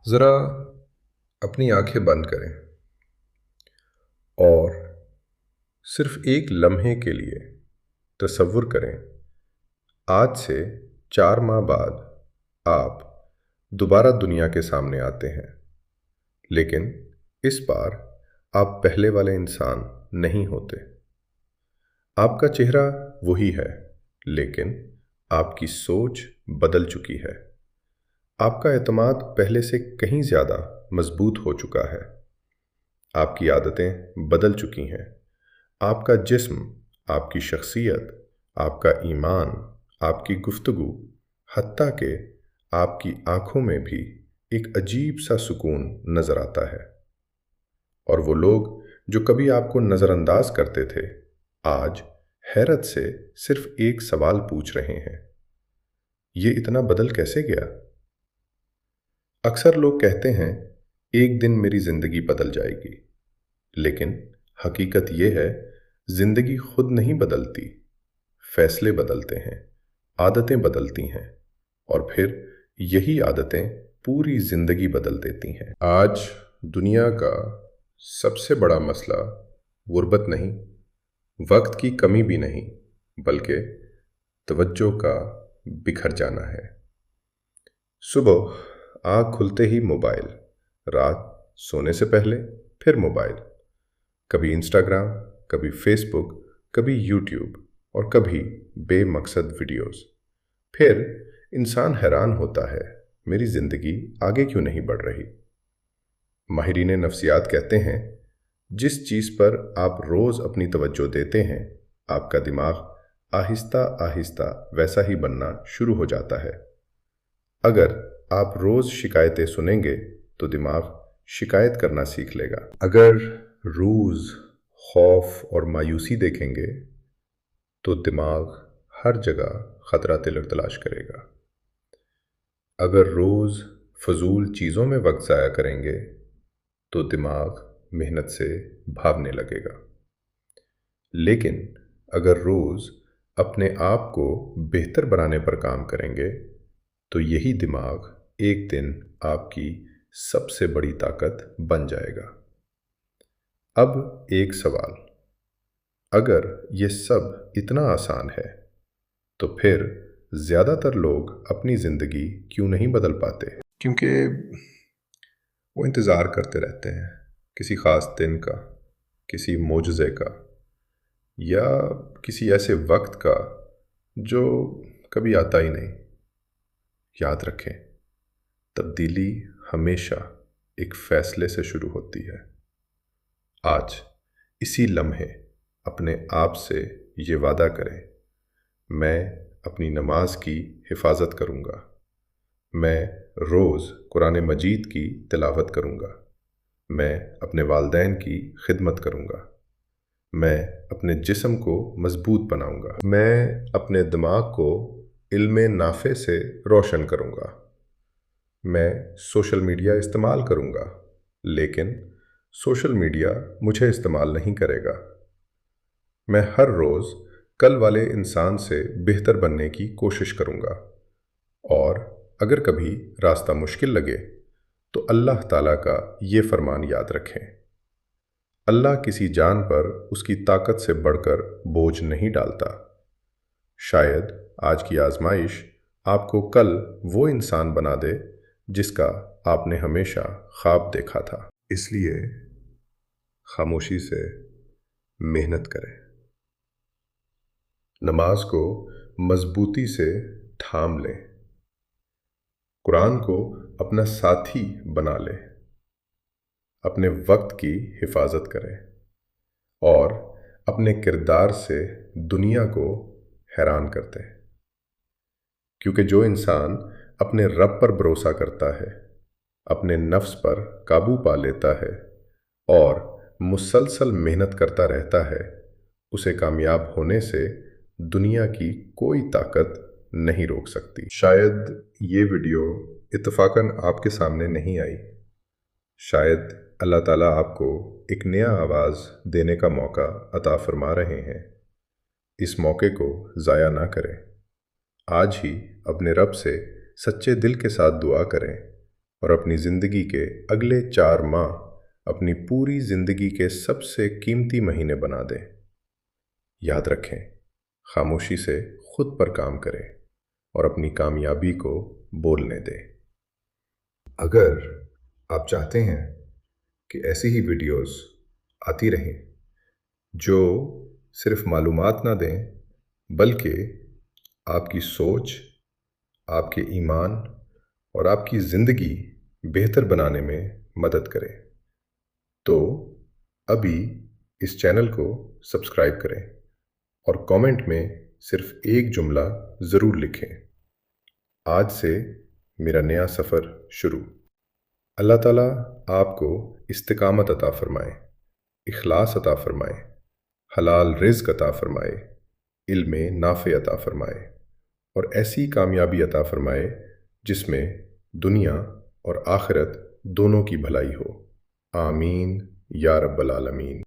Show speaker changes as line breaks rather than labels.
ذرا اپنی آنکھیں بند کریں اور صرف ایک لمحے کے لیے تصور کریں، آج سے 4 ماہ بعد آپ دوبارہ دنیا کے سامنے آتے ہیں، لیکن اس بار آپ پہلے والے انسان نہیں ہوتے۔ آپ کا چہرہ وہی ہے، لیکن آپ کی سوچ بدل چکی ہے۔ آپ کا اعتماد پہلے سے کہیں زیادہ مضبوط ہو چکا ہے۔ آپ کی عادتیں بدل چکی ہیں۔ آپ کا جسم، آپ کی شخصیت، آپ کا ایمان، آپ کی گفتگو، حتیٰ کہ آپ کی آنکھوں میں بھی ایک عجیب سا سکون نظر آتا ہے۔ اور وہ لوگ جو کبھی آپ کو نظر انداز کرتے تھے، آج حیرت سے صرف ایک سوال پوچھ رہے ہیں: یہ اتنا بدل کیسے گیا؟ اکثر لوگ کہتے ہیں ایک دن میری زندگی بدل جائے گی، لیکن حقیقت یہ ہے زندگی خود نہیں بدلتی، فیصلے بدلتے ہیں، عادتیں بدلتی ہیں، اور پھر یہی عادتیں پوری زندگی بدل دیتی ہیں۔ آج دنیا کا سب سے بڑا مسئلہ غربت نہیں، وقت کی کمی بھی نہیں، بلکہ توجہ کا بکھر جانا ہے۔ صبح آنکھ کھلتے ہی موبائل، رات سونے سے پہلے پھر موبائل، کبھی انسٹاگرام، کبھی فیس بک، کبھی یوٹیوب، اور کبھی بے مقصد ویڈیوز۔ پھر انسان حیران ہوتا ہے میری زندگی آگے کیوں نہیں بڑھ رہی؟ ماہرین نفسیات کہتے ہیں جس چیز پر آپ روز اپنی توجہ دیتے ہیں، آپ کا دماغ آہستہ آہستہ ویسا ہی بننا شروع ہو جاتا ہے۔ اگر آپ روز شکایتیں سنیں گے تو دماغ شکایت کرنا سیکھ لے گا۔ اگر روز خوف اور مایوسی دیکھیں گے تو دماغ ہر جگہ خطرہ تلاش کرے گا۔ اگر روز فضول چیزوں میں وقت ضائع کریں گے تو دماغ محنت سے بھاگنے لگے گا۔ لیکن اگر روز اپنے آپ کو بہتر بنانے پر کام کریں گے تو یہی دماغ ایک دن آپ کی سب سے بڑی طاقت بن جائے گا۔ اب ایک سوال: اگر یہ سب اتنا آسان ہے تو پھر زیادہ تر لوگ اپنی زندگی کیوں نہیں بدل پاتے؟ کیونکہ وہ انتظار کرتے رہتے ہیں کسی خاص دن کا، کسی معجزے کا، یا کسی ایسے وقت کا جو کبھی آتا ہی نہیں۔ یاد رکھیں، تبدیلی ہمیشہ ایک فیصلے سے شروع ہوتی ہے۔ آج اسی لمحے اپنے آپ سے یہ وعدہ کریں: میں اپنی نماز کی حفاظت کروں گا، میں روز قرآن مجید کی تلاوت کروں گا، میں اپنے والدین کی خدمت کروں گا، میں اپنے جسم کو مضبوط بناؤں گا، میں اپنے دماغ کو علم نافع سے روشن کروں گا، میں سوشل میڈیا استعمال کروں گا، لیکن سوشل میڈیا مجھے استعمال نہیں کرے گا۔ میں ہر روز کل والے انسان سے بہتر بننے کی کوشش کروں گا، اور اگر کبھی راستہ مشکل لگے تو اللہ تعالیٰ کا یہ فرمان یاد رکھیں: اللہ کسی جان پر اس کی طاقت سے بڑھ کر بوجھ نہیں ڈالتا۔ شاید آج کی آزمائش آپ کو کل وہ انسان بنا دے جس کا آپ نے ہمیشہ خواب دیکھا تھا۔ اس لیے خاموشی سے محنت کریں، نماز کو مضبوطی سے تھام لیں، قرآن کو اپنا ساتھی بنا لیں، اپنے وقت کی حفاظت کریں، اور اپنے کردار سے دنیا کو حیران کرتے ہیں۔ کیونکہ جو انسان اپنے رب پر بھروسہ کرتا ہے، اپنے نفس پر قابو پا لیتا ہے اور مسلسل محنت کرتا رہتا ہے، اسے کامیاب ہونے سے دنیا کی کوئی طاقت نہیں روک سکتی۔ شاید یہ ویڈیو اتفاقاً آپ کے سامنے نہیں آئی، شاید اللہ تعالیٰ آپ کو ایک نیا آواز دینے کا موقع عطا فرما رہے ہیں۔ اس موقع کو ضائع نہ کریں۔ آج ہی اپنے رب سے سچے دل کے ساتھ دعا کریں اور اپنی زندگی کے اگلے 4 ماہ اپنی پوری زندگی کے سب سے قیمتی مہینے بنا دیں۔ یاد رکھیں، خاموشی سے خود پر کام کریں اور اپنی کامیابی کو بولنے دیں۔ اگر آپ چاہتے ہیں کہ ایسی ہی ویڈیوز آتی رہیں جو صرف معلومات نہ دیں بلکہ آپ کی سوچ، آپ کے ایمان اور آپ کی زندگی بہتر بنانے میں مدد کریں، تو ابھی اس چینل کو سبسکرائب کریں اور کامنٹ میں صرف ایک جملہ ضرور لکھیں: آج سے میرا نیا سفر شروع۔ اللہ تعالیٰ آپ کو استقامت عطا فرمائے، اخلاص عطا فرمائے، حلال رزق عطا فرمائے، علم نافع عطا فرمائے اور ایسی کامیابی عطا فرمائے جس میں دنیا اور آخرت دونوں کی بھلائی ہو۔ آمین یا رب العالمین۔